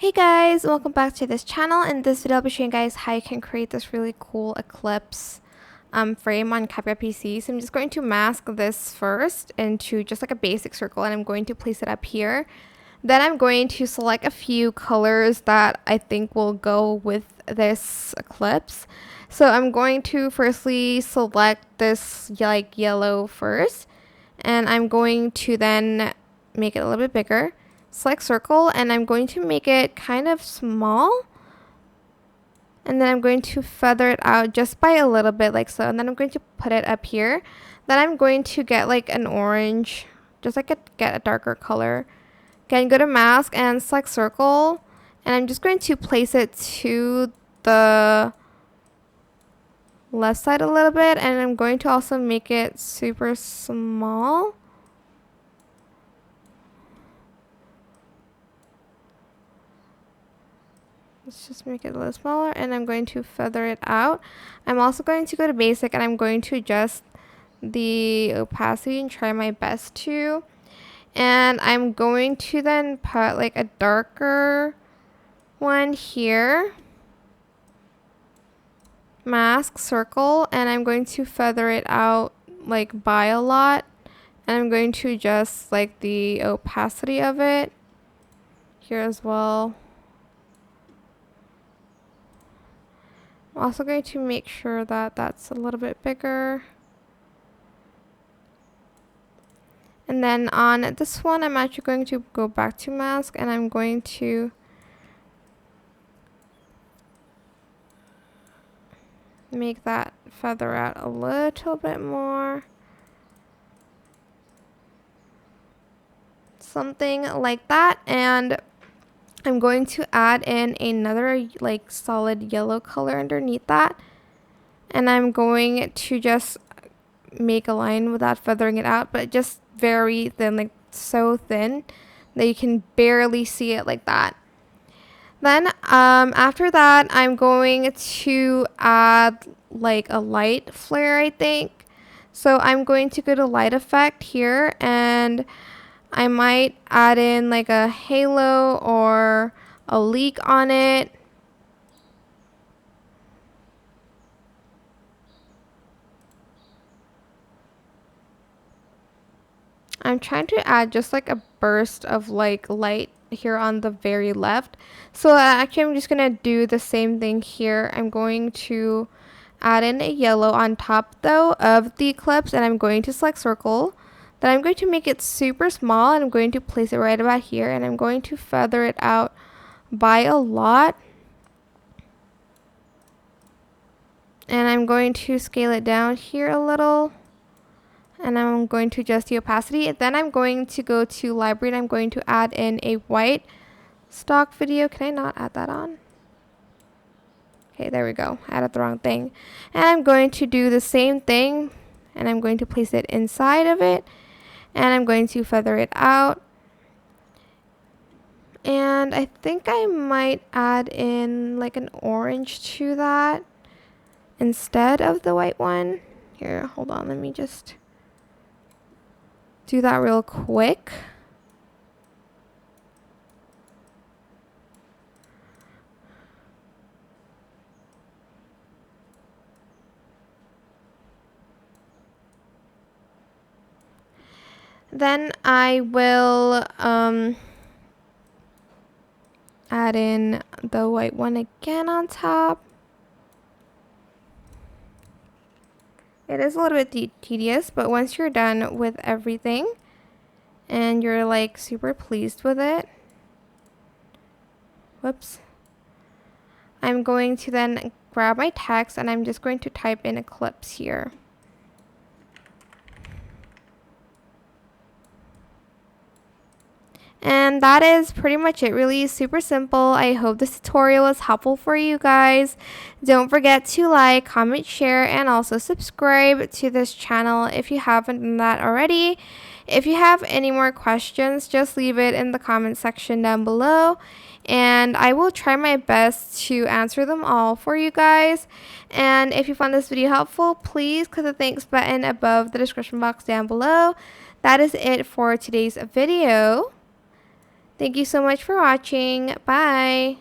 Hey guys, welcome back to this channel. In this video I'll be showing you guys how you can create this really cool Eclipse frame on CapCut PC. So I'm just going to mask this first into just like a basic circle, and I'm going to place it up here. Then I'm going to select a few colors that I think will go with this Eclipse. So I'm going to firstly select this like yellow first, and I'm going to then make it a little bit bigger. Select circle, and I'm going to make it kind of small, and then I'm going to feather it out just by a little bit like so, and then I'm going to put it up here. Then I'm going to get like an orange, just like get a darker color. Again, go to mask and select circle, and I'm just going to place it to the left side a little bit, and I'm going to also make it super small. Let's just make it a little smaller, and I'm going to feather it out. I'm also going to go to basic, and I'm going to adjust the opacity and try my best to. And I'm going to then put like a darker one here. Mask, circle, and I'm going to feather it out like by a lot. And I'm going to adjust like the opacity of it here as well. I'm also going to make sure that that's a little bit bigger. And then on this one, I'm actually going to go back to mask, and I'm going to make that feather out a little bit more. Something like that. And I'm going to add in another like solid yellow color underneath that, and I'm going to just make a line without feathering it out, but just very thin, like so thin that you can barely see it like that. Then after that, I'm going to add like a light flare, I think. So I'm going to go to light effect here, and I might add in like a halo or a leak on it. I'm trying to add just like a burst of like light here on the very left. So actually I'm just gonna do the same thing here. I'm going to add in a yellow on top though of the Eclipse, and I'm going to select circle. Then I'm going to make it super small, and I'm going to place it right about here, and I'm going to feather it out by a lot. And I'm going to scale it down here a little, and I'm going to adjust the opacity. Then I'm going to go to library, and I'm going to add in a white stock video. Can I not add that on? Okay, there we go. I added the wrong thing. And I'm going to do the same thing, and I'm going to place it inside of it, and I'm going to feather it out. And I think I might add in like an orange to that instead of the white one. Here, hold on, let me just do that real quick. Then I will add in the white one again on top. It is a little bit tedious, but once you're done with everything and you're like super pleased with it, whoops, I'm going to then grab my text, and I'm just going to type in Eclipse here. And that is pretty much it. Really super simple. I hope this tutorial was helpful for you guys. Don't forget to like, comment, share, and also subscribe to this channel if you haven't done that already. If you have any more questions, just leave it in the comment section down below, and I will try my best to answer them all for you guys. And if you found this video helpful, please click the thanks button above the description box down below. That is it for today's video. Thank you so much for watching. Bye!